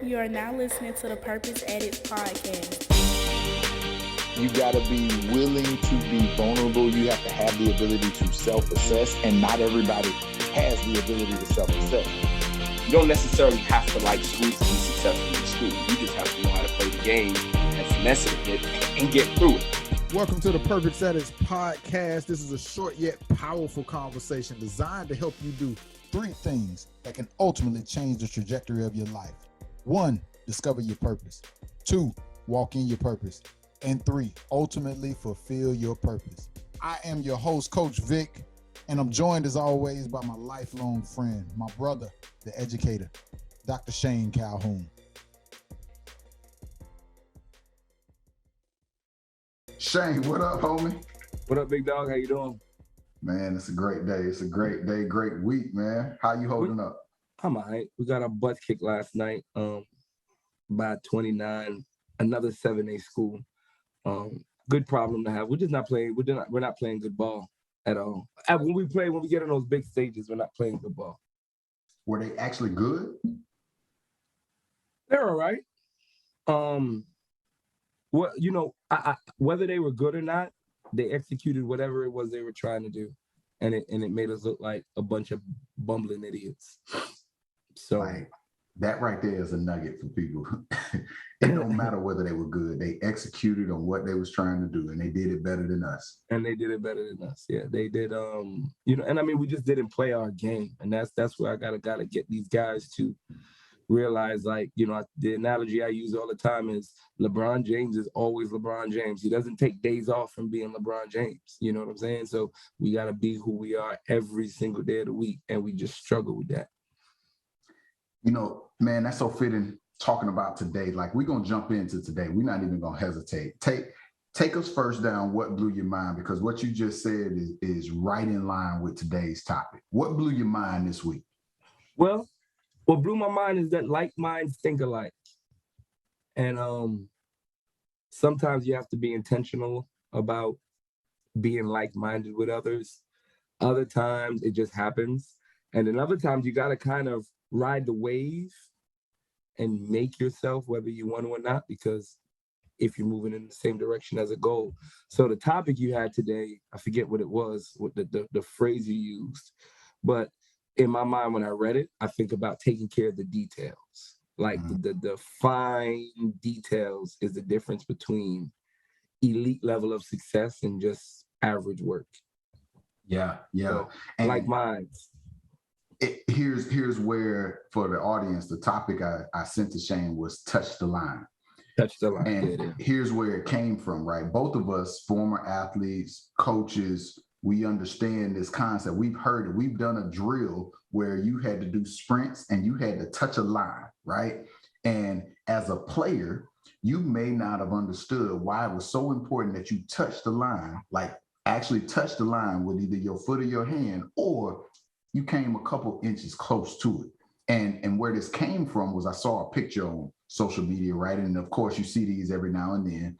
You are now listening to the Purpose Addicts podcast. You got to be willing to be vulnerable. You have to have the ability to self-assess, and not everybody has the ability to self-assess. You don't necessarily have to like school to be successful in school. You just have to know how to play the game and finesse it a bit and get through it. Welcome to the Purpose Addicts podcast. This is a short yet powerful conversation designed to help you do 3 things that can ultimately change the trajectory of your life. 1, discover your purpose. 2, walk in your purpose. And 3, ultimately fulfill your purpose. I am your host, Coach Vic, and I'm joined as always by my lifelong friend, my brother, the educator, Dr. Shane Calhoun. Shane, what up, homie? What up, big dog? How you doing? Man, it's a great day. It's a great day, great week, man. How you holding up? I'm all right. We got our butts kicked last night by 29, another 7A school. Good problem to have. We're just not playing. We're not playing good ball at all. When we get on those big stages, we're not playing good ball. Were they actually good? They're all right. Well, whether they were good or not, they executed whatever it was they were trying to do, and it made us look like a bunch of bumbling idiots. So like, that right there is a nugget for people. It don't matter whether they were good. They executed on what they was trying to do, and they did it better than us. Yeah, they did. And I mean, we just didn't play our game, and that's where I gotta get these guys to realize, like, the analogy I use all the time is LeBron James is always LeBron James. He doesn't take days off from being LeBron James. You know what I'm saying? So we got to be who we are every single day of the week, and we just struggle with that. Man, that's so fitting talking about today. Like, we're going to jump into today. We're not even going to hesitate. Take us first down. What blew your mind? Because what you just said is right in line with today's topic. What blew your mind this week? Well, what blew my mind is that like minds think alike. And sometimes you have to be intentional about being like-minded with others. Other times it just happens. And then other times you got to kind of ride the wave and make yourself, whether you want to or not, because if you're moving in the same direction as a goal. So the topic you had today, I forget what it was, what the phrase you used, but in my mind, when I read it, I think about taking care of the details. Like the fine details is the difference between elite level of success and just average work. Yeah. So, like minds. Here's where, for the audience, the topic I sent to Shane was touch the line. Touch the line. And here's where it came from, right? Both of us, former athletes, coaches, we understand this concept. We've heard it. We've done a drill where you had to do sprints and you had to touch a line, right? And as a player, you may not have understood why it was so important that you touch the line, like actually touch the line with either your foot or your hand, or you came a couple inches close to it. And where this came from was I saw a picture on social media, right? And of course, you see these every now and then.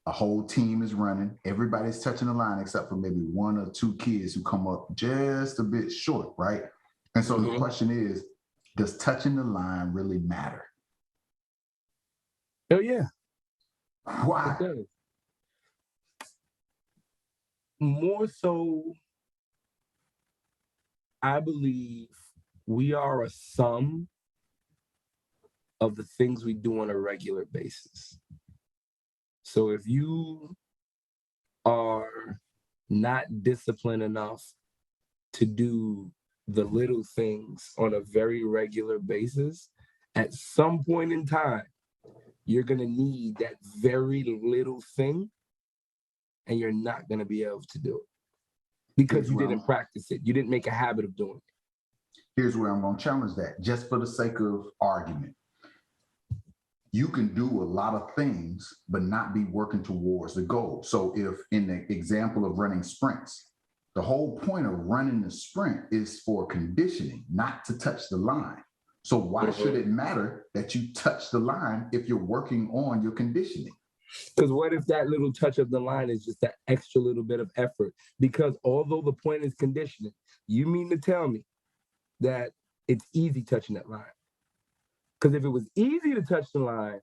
A whole team is running. Everybody's touching the line except for maybe 1 or 2 kids who come up just a bit short, right? And so the question is, does touching the line really matter? Oh, yeah. Why? It does. More so, I believe we are a sum of the things we do on a regular basis. So if you are not disciplined enough to do the little things on a very regular basis, at some point in time, you're going to need that very little thing, and you're not going to be able to do it because you didn't practice it. You didn't make a habit of doing it. Here's where I'm going to challenge that, just for the sake of argument. You can do a lot of things, but not be working towards the goal. So if in the example of running sprints, the whole point of running the sprint is for conditioning, not to touch the line. So why should it matter that you touch the line if you're working on your conditioning? Because what if that little touch of the line is just that extra little bit of effort? Because although the point is conditioning, you mean to tell me that it's easy touching that line? Because if it was easy to touch the line,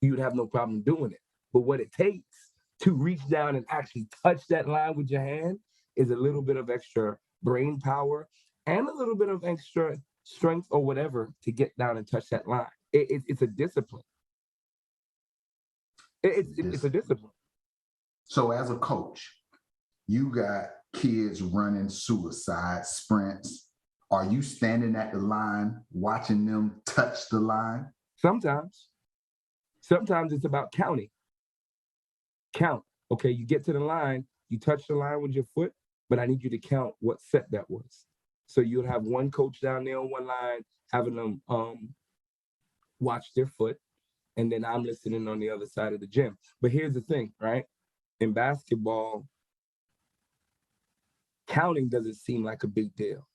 you'd have no problem doing it. But what it takes to reach down and actually touch that line with your hand is a little bit of extra brain power and a little bit of extra strength or whatever to get down and touch that line. It's a discipline. It's a discipline. So as a coach, you got kids running suicide sprints. Are you standing at the line watching them touch the line? Sometimes it's about counting. Count. Okay, you get to the line, you touch the line with your foot, but I need you to count what set that was. So you'll have one coach down there on one line having them watch their foot, and then I'm listening on the other side of the gym. But here's the thing, right? In basketball, counting doesn't seem like a big deal,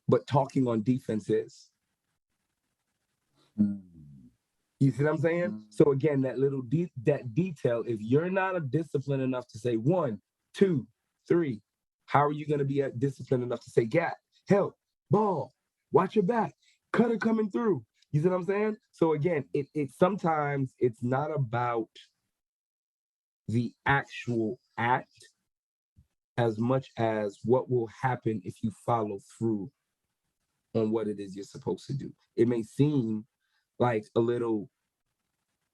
but talking on defense is. You see what I'm saying? So again, that little that detail, if you're not disciplined enough to say 1, 2, 3, how are you going to be disciplined enough to say gap, help, ball, watch your back, cutter coming through? You see what I'm saying? So again, it sometimes it's not about the actual act as much as what will happen if you follow through on what it is you're supposed to do. It may seem like a little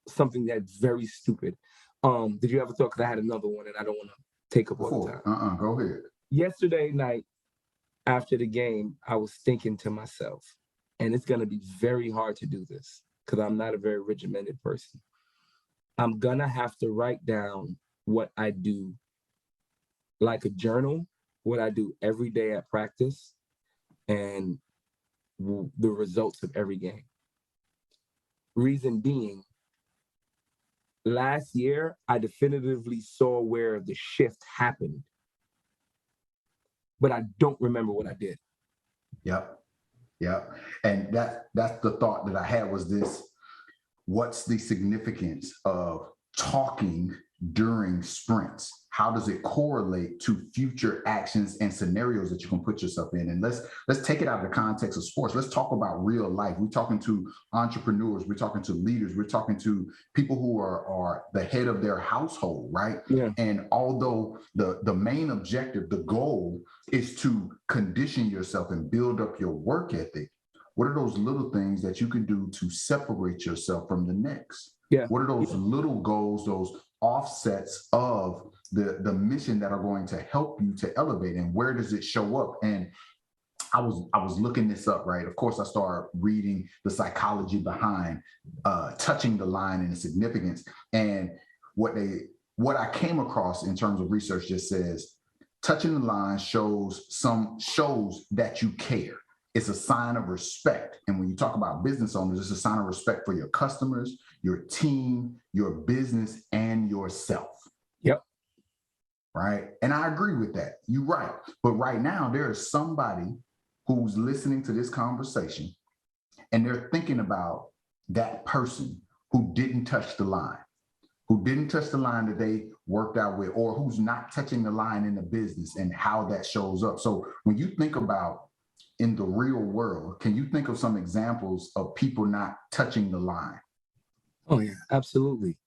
something that's very stupid. Did you ever thought, because I had another one and I don't want to take up all the time. Go ahead. Yesterday night after the game, I was thinking to myself, and it's going to be very hard to do this because I'm not a very regimented person. I'm going to have to write down what I do, like a journal, what I do every day at practice and the results of every game. Reason being, last year, I definitively saw where the shift happened, but I don't remember what I did. Yep. And that's the thought that I had was this: what's the significance of talking during sprints? How does it correlate to future actions and scenarios that you can put yourself in? And let's take it out of the context of sports. Let's talk about real life. We're talking to entrepreneurs. We're talking to leaders. We're talking to people who are the head of their household, right? Yeah. And although the main objective, the goal is to condition yourself and build up your work ethic, what are those little things that you can do to separate yourself from the next? Yeah. What are those little goals, those offsets of the mission that are going to help you to elevate, and where does it show up? And I was looking this up, right? Of course, I started reading the psychology behind touching the line and the significance. And what I came across in terms of research just says touching the line shows that you care. It's a sign of respect. And when you talk about business owners, it's a sign of respect for your customers, your team, your business, and yourself. Yep. Right. And I agree with that. You're right. But right now, there is somebody who's listening to this conversation and they're thinking about that person who didn't touch the line, that they worked out with, or who's not touching the line in the business and how that shows up. So when you think about in the real world, can you think of some examples of people not touching the line? Oh yeah, absolutely.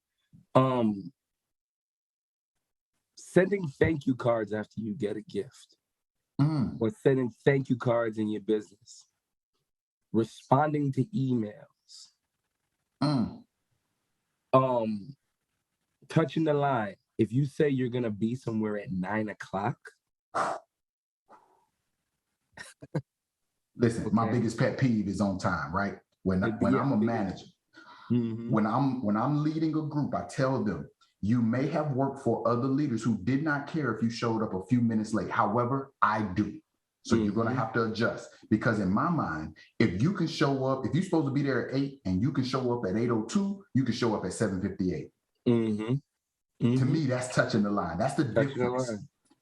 Sending thank you cards after you get a gift, or sending thank you cards in your business, responding to emails, touching the line. If you say you're gonna be somewhere at 9:00. Listen, okay. My biggest pet peeve is on time, right? When I'm a manager, when I'm leading a group, I tell them, you may have worked for other leaders who did not care if you showed up a few minutes late. However, I do. So you're going to have to adjust, because in my mind, if you can show up, if you're supposed to be there at 8 and you can show up at 8:02, you can show up at 7:58. To me, that's touching the line. That's the difference.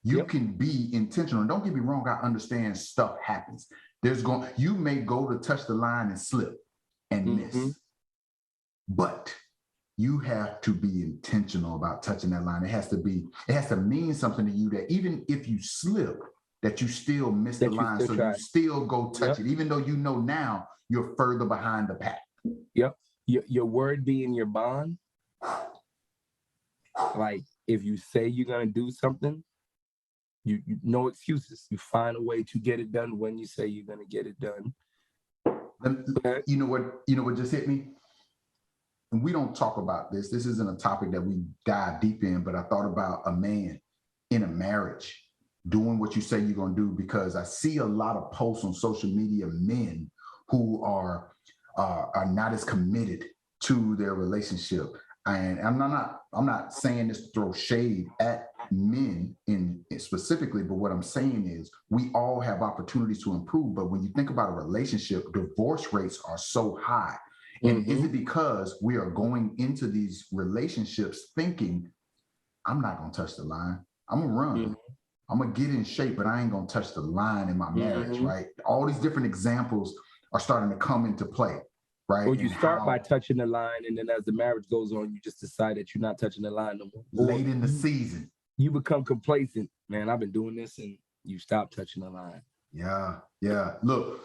You can be intentional. And don't get me wrong, I understand stuff happens. You may go to touch the line and slip and miss, but you have to be intentional about touching that line. It has to mean something to you, that even if you slip, that you still miss the line. So you still go touch it, even though you know now you're further behind the pack. Yep. Your word being your bond. Like if you say you're gonna do something, you no excuses. You find a way to get it done when you say you're gonna get it done. You know what just hit me? And we don't talk about this. This isn't a topic that we dive deep in, but I thought about a man in a marriage doing what you say you're going to do, because I see a lot of posts on social media, men who are not as committed to their relationship. And I'm not saying this to throw shade at men in specifically, but what I'm saying is we all have opportunities to improve. But when you think about a relationship, divorce rates are so high. And is it because we are going into these relationships thinking, I'm not going to touch the line. I'm going to run. I'm going to get in shape, but I ain't going to touch the line in my marriage, right? All these different examples are starting to come into play, right? Or you start by touching the line, and then as the marriage goes on, you just decide that you're not touching the line no more. Late in the season. You become complacent. Man, I've been doing this, and you stop touching the line. Yeah. Look,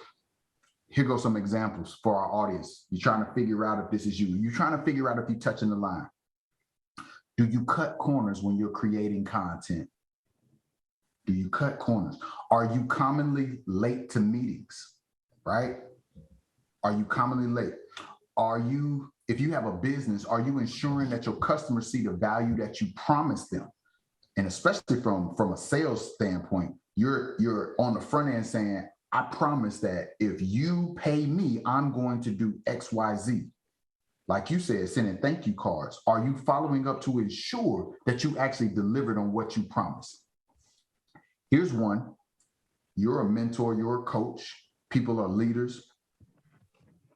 here goes some examples for our audience. You're trying to figure out if this is you. You're trying to figure out if you're touching the line. Do you cut corners when you're creating content? Do you cut corners? Are you commonly late to meetings, right? Are you commonly late? If you have a business, are you ensuring that your customers see the value that you promised them? And especially from a sales standpoint, you're on the front end saying, I promise that if you pay me, I'm going to do X, Y, Z. Like you said, sending thank you cards. Are you following up to ensure that you actually delivered on what you promised? Here's one. You're a mentor, you're a coach. People are leaders.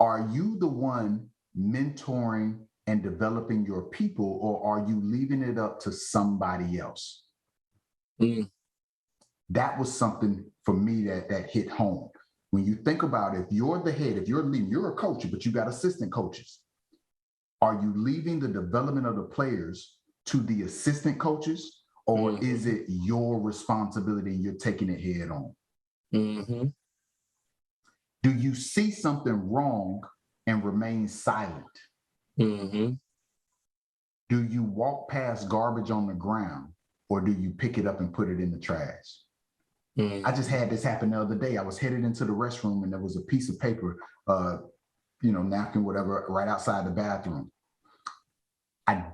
Are you the one mentoring and developing your people, or are you leaving it up to somebody else? That was something for me that hit home. When you think about it, if you're the head, if you're leading, you're a coach, but you got assistant coaches. Are you leaving the development of the players to the assistant coaches, or is it your responsibility and you're taking it head on? Do you see something wrong and remain silent? Do you walk past garbage on the ground, or do you pick it up and put it in the trash? I just had this happen the other day. I was headed into the restroom and there was a piece of paper, napkin, whatever, right outside the bathroom. I'm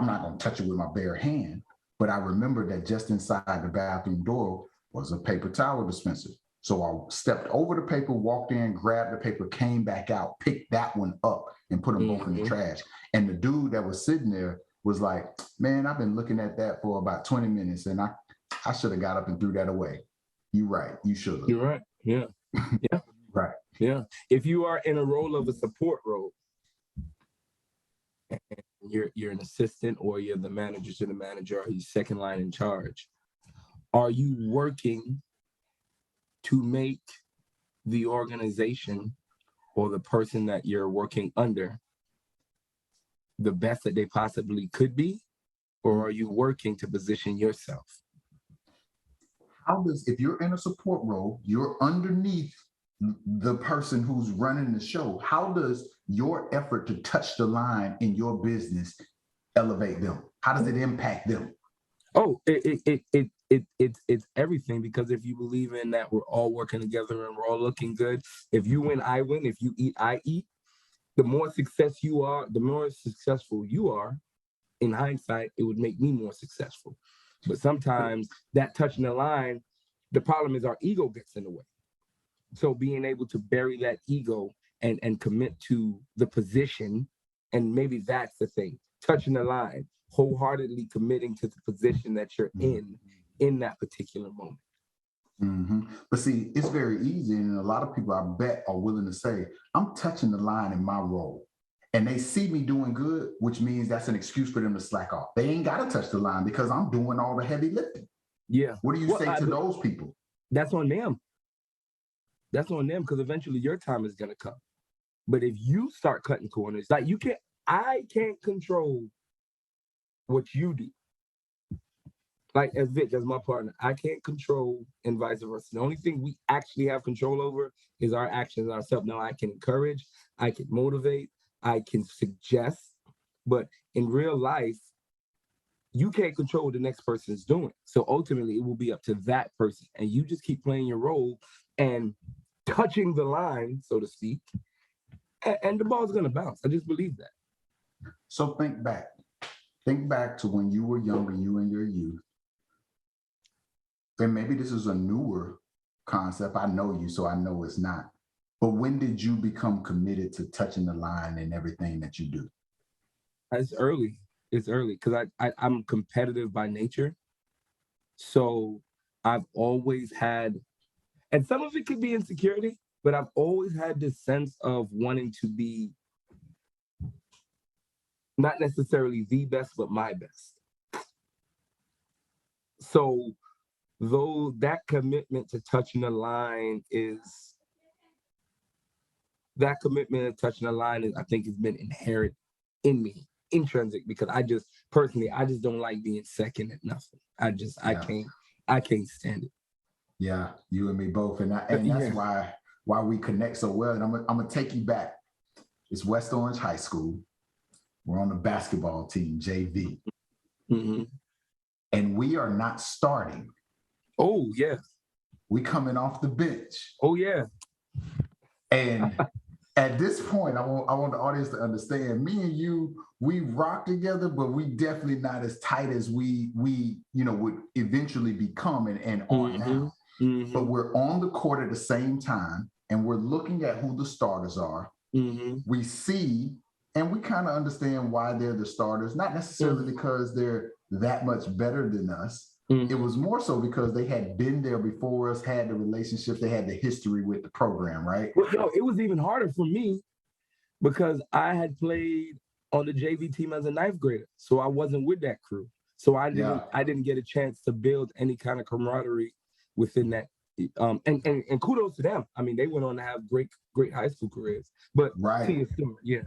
not going to touch it with my bare hand, but I remember that just inside the bathroom door was a paper towel dispenser. So I stepped over the paper, walked in, grabbed the paper, came back out, picked that one up and put them both in the trash. And the dude that was sitting there was like, man, I've been looking at that for about 20 minutes and I should have got up and threw that away. You're right. You should have. You're right. Yeah. Yeah. Right. Yeah. If you are in a role of a support role, and you're an assistant, or you're the manager to the manager, or you're second line in charge, are you working to make the organization or the person that you're working under the best that they possibly could be? Or are you working to position yourself? If you're in a support role, you're underneath the person who's running the show, how does your effort to touch the line in your business elevate them? How does it impact them? Oh, it's everything, because if you believe in that we're all working together and we're all looking good, if you win, I win, if you eat, I eat, the more success you are, the more successful you are. In hindsight, it would make me more successful. But sometimes that touching the line, the problem is our ego gets in the way. So being able to bury that ego and commit to the position, and maybe that's the thing, touching the line, wholeheartedly committing to the position that you're in that particular moment. But see, it's very easy. And a lot of people, I bet, are willing to say, I'm touching the line in my role. And they see me doing good, which means that's an excuse for them to slack off. They ain't got to touch the line because I'm doing all the heavy lifting. Yeah. What do you say to those people? That's on them. That's on them, because eventually your time is going to come. But if you start cutting corners, like I can't control what you do. like as Vic, as my partner, I can't control and vice versa. The only thing we actually have control over is our actions ourselves. Now I can encourage, I can motivate, I can suggest, but in real life, you can't control what the next person is doing. So ultimately, it will be up to that person. And you just keep playing your role and touching the line, so to speak, and the ball's going to bounce. I just believe that. So think back. Think back to when you were younger, you in your youth. And maybe this is a newer concept. I know you, so I know it's not. But when did you become committed to touching the line in everything that you do? It's early. It's early because I'm competitive by nature. So I've always had, and some of it could be insecurity, but I've always had this sense of wanting to be not necessarily the best, but my best. So though that commitment to touching the line is, I think has been inherent in me, intrinsic, because I just don't like being second at nothing. I can't stand it. Yeah, you and me both. And that's why we connect so well. And I'm gonna take you back. It's West Orange High School. We're on the basketball team, JV. Mm-hmm. And we are not starting. Oh, yeah. We coming off the bench. Oh, yeah. And at this point, I want the audience to understand, me and you, we rock together, but we definitely not as tight as we would eventually become and are now. Mm-hmm. But we're on the court at the same time, and we're looking at who the starters are. Mm-hmm. We see, and we kind of understand why they're the starters, not necessarily because they're that much better than us. Mm-hmm. It was more so because they had been there before us, had the relationship, they had the history with the program, right? Well, it was even harder for me because I had played on the JV team as a ninth grader, so I wasn't with that crew. So I didn't get a chance to build any kind of camaraderie within that. And kudos to them. I mean, they went on to have great high school careers. But right. Yeah.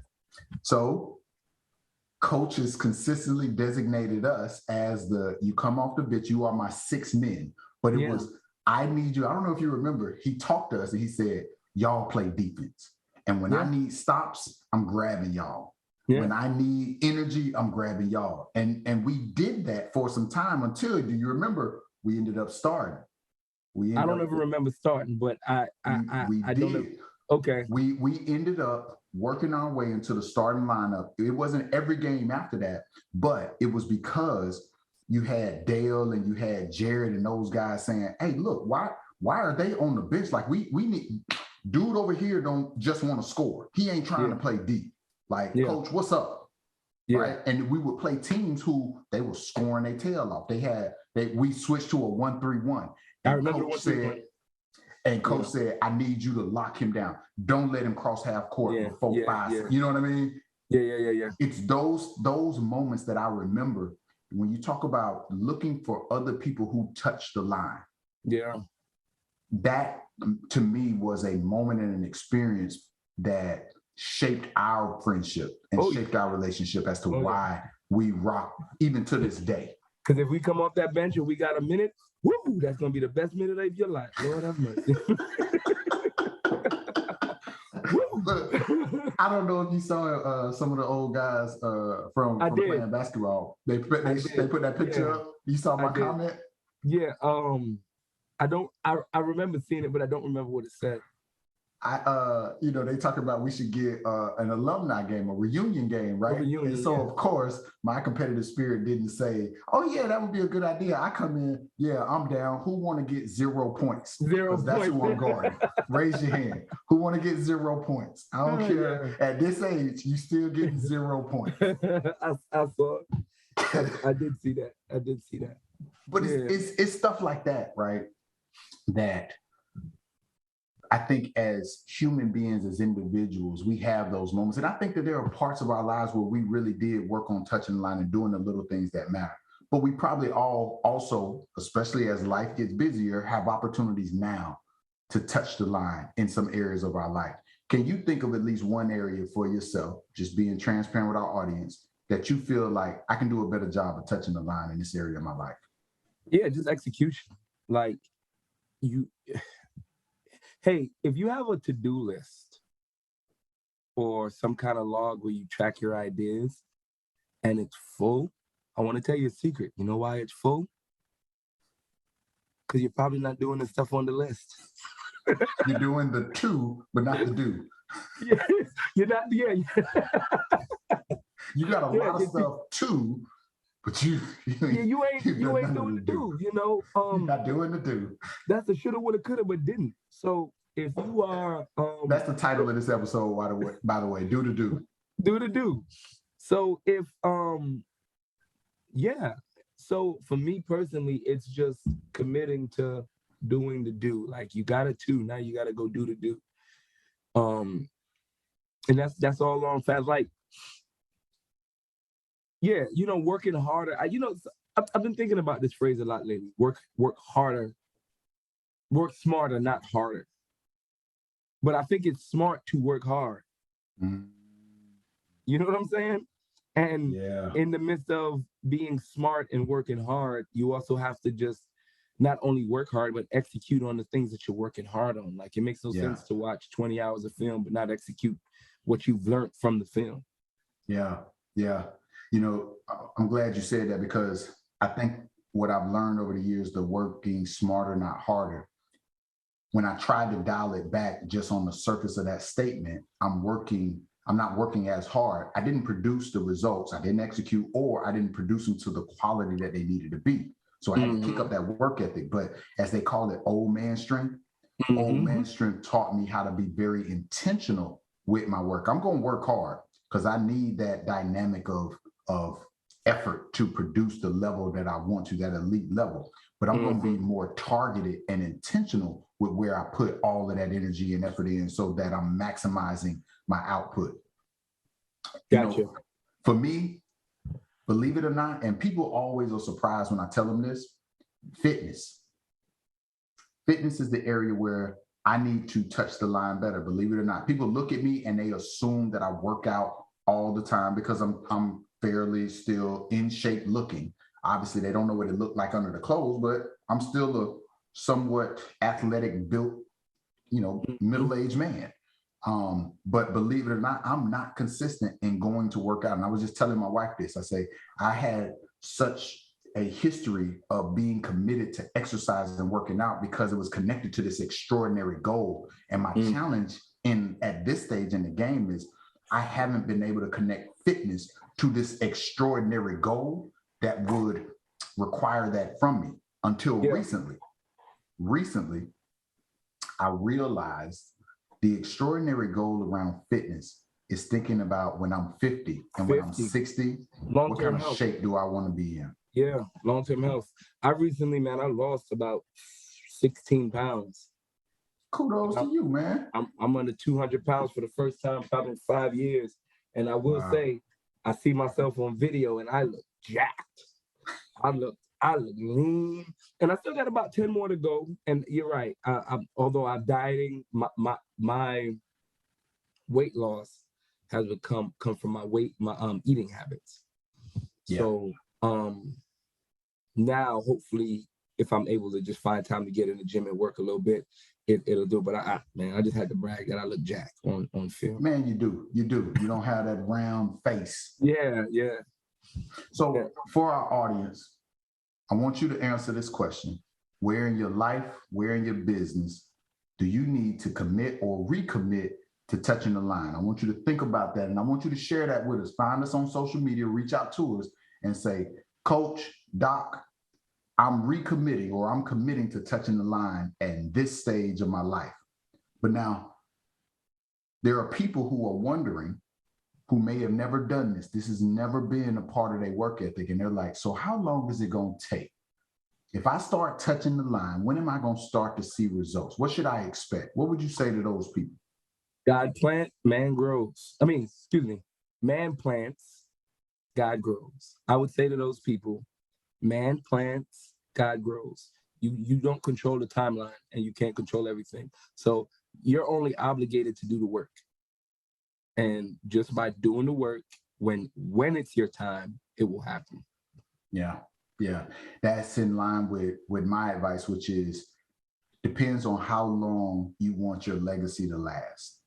So coaches consistently designated us as you come off the bench, you are my 6 men. But it was, I need you. I don't know if you remember, he talked to us and he said, y'all play defense. And when I need stops, I'm grabbing y'all. Yeah. When I need energy, I'm grabbing y'all. And we did that for some time until, do you remember, we ended up starting. I don't ever remember starting, but I don't know. Okay. We ended up working our way into the starting lineup. It wasn't every game after that, but it was because you had Dale and you had Jared and those guys saying, hey, look, why are they on the bench? Like we need, dude over here don't just want to score. He ain't trying to play deep. Like, coach, what's up? Yeah. Right. And we would play teams who they were scoring their tail off. We switched to a 1-3-1. I remember coach said, I need you to lock him down. Don't let him cross half court before 5. Yeah. You know what I mean? Yeah. It's those moments that I remember when you talk about looking for other people who touch the line. Yeah. That to me was a moment and an experience that shaped our friendship and shaped our relationship as to why we rock even to this day. Because if we come off that bench and we got a minute, woo, that's going to be the best minute of your life. Lord have mercy. Look, I don't know if you saw some of the old guys from playing basketball. They put that picture up. You saw my comment? Yeah. I remember seeing it, but I don't remember what it said. They talk about we should get an alumni game, a reunion game, right? And so, of course, my competitive spirit didn't say, "Oh yeah, that would be a good idea." I come in, I'm down. Who want to get 0 points? 0 points. That's who I'm guarding. Raise your hand. Who want to get 0 points? I don't care. Yeah. At this age, you still getting 0 points. I saw it. I did see that. But it's stuff like that, right? That I think as human beings, as individuals, we have those moments. And I think that there are parts of our lives where we really did work on touching the line and doing the little things that matter. But we probably all also, especially as life gets busier, have opportunities now to touch the line in some areas of our life. Can you think of at least one area for yourself, just being transparent with our audience, that you feel like I can do a better job of touching the line in this area of my life? Yeah, just execution. Like you, hey, if you have a to-do list or some kind of log where you track your ideas and it's full, I want to tell you a secret. You know why it's full? Because you're probably not doing the stuff on the list. You're doing the to, but not the do. Yeah, you're not. Yeah, You got a yeah, lot of stuff to, but you yeah. you've You done ain't none of doing the the do. do. You know. You're not doing the do. That's the shoulda, woulda, coulda, but didn't. So if you are, That's the title of this episode, by the way, do the do. do the do. So if, yeah. So for me personally, it's just committing to doing the do. Like you got to do, now you got to go do the do. And that's all on fast. Like, yeah, you know, working harder. I've been thinking about this phrase a lot lately. Work harder, work smarter, not harder. But I think it's smart to work hard. Mm. You know what I'm saying? And Yeah. in the midst of being smart and working hard, you also have to just not only work hard, but execute on the things that you're working hard on. Like it makes no Yeah. sense to watch 20 hours of film, but not execute what you've learned from the film. Yeah. Yeah. You know, I'm glad you said that, because I think what I've learned over the years, the working smarter, not harder. When I tried to dial it back just on the surface of that statement, I'm not working as hard. I didn't produce the results. I didn't execute, or I didn't produce them to the quality that they needed to be. So I had to kick up that work ethic. But as they call it, old man strength, old man strength taught me how to be very intentional with my work. I'm going to work hard because I need that dynamic of effort to produce the level that I want to, that elite level. But I'm going to be more targeted and intentional with where I put all of that energy and effort in, so that I'm maximizing my output. Gotcha. You know, for me, believe it or not, and people always are surprised when I tell them this, fitness. Fitness is the area where I need to touch the line better, believe it or not. People look at me and they assume that I work out all the time because I'm fairly still in shape looking. Obviously, they don't know what it looked like under the clothes, but I'm still a somewhat athletic built, middle-aged man. But believe it or not, I'm not consistent in going to work out. And I was just telling my wife this. I say, I had such a history of being committed to exercise and working out because it was connected to this extraordinary goal. And my challenge at this stage in the game is I haven't been able to connect fitness to this extraordinary goal that would require that from me until recently. Recently, I realized the extraordinary goal around fitness is thinking about when I'm 50 and when I'm 60, what kind of shape do I want to be in? Yeah, long-term health. I recently, man, I lost about 16 pounds. Kudos to you, man. I'm under 200 pounds for the first time probably in 5 years. And I will say, I see myself on video and I look jacked. I look lean, and I still got about 10 more to go. And you're right. Although I'm dieting, my weight loss has come from my eating habits. Yeah. So now hopefully, if I'm able to just find time to get in the gym and work a little bit, it'll do. But I just had to brag that I look jacked on film. Man, you do. You don't have that round face. Yeah. So for our audience, I want you to answer this question. Where in your life, where in your business, do you need to commit or recommit to touching the line? I want you to think about that, and I want you to share that with us. Find us on social media, reach out to us and say, Coach, Doc, I'm recommitting or I'm committing to touching the line at this stage of my life. But now, there are people who are wondering, who may have never done this. This has never been a part of their work ethic. And they're like, so how long is it going to take? If I start touching the line, when am I going to start to see results? What should I expect? What would you say to those people? God plant, man grows. Man plants, God grows. I would say to those people, man plants, God grows. You don't control the timeline and you can't control everything. So you're only obligated to do the work. And just by doing the work, when it's your time, it will happen. Yeah. Yeah, that's in line with my advice, which is depends on how long you want your legacy to last.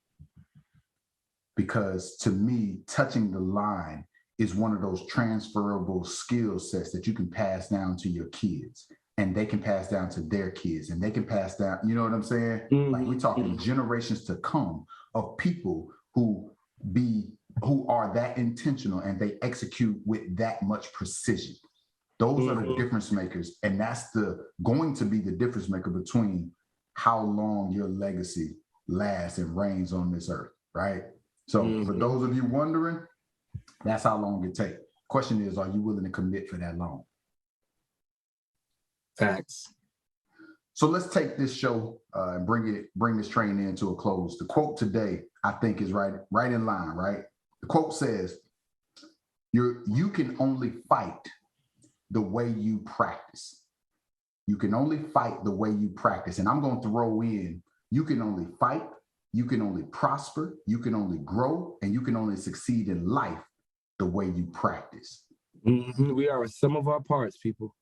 Because to me, touching the line is one of those transferable skill sets that you can pass down to your kids, and they can pass down to their kids, and they can pass down, you know what I'm saying? Like we're talking generations to come of people who are that intentional and they execute with that much precision. Those are the difference makers, and that's going to be the difference maker between how long your legacy lasts and reigns on this earth, right? So for those of you wondering, that's how long it takes. Question is, are you willing to commit for that long? Facts. So let's take this show and bring this training into a close. The quote today, I think, is right in line, right? The quote says, you can only fight the way you practice. You can only fight the way you practice. And I'm going to throw in, you can only fight, you can only prosper, you can only grow, and you can only succeed in life the way you practice. We are a sum of our parts, people.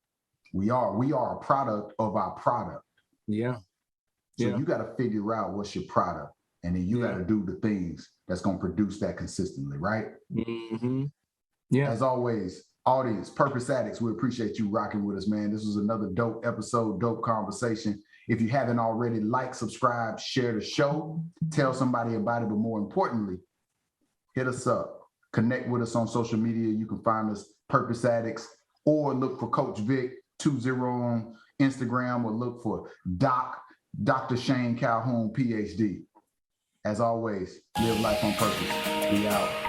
We are a product of our product. Yeah. So you got to figure out what's your product, and then you got to do the things that's going to produce that consistently, right? Yeah. As always, audience, Purpose Addicts, we appreciate you rocking with us, man. This was another dope episode, dope conversation. If you haven't already, like, subscribe, share the show, tell somebody about it, but more importantly, hit us up. Connect with us on social media. You can find us Purpose Addicts, or look for Coach Vic 20 on Instagram, or look for Dr. Shane Calhoun, PhD. As always, live life on purpose. We out.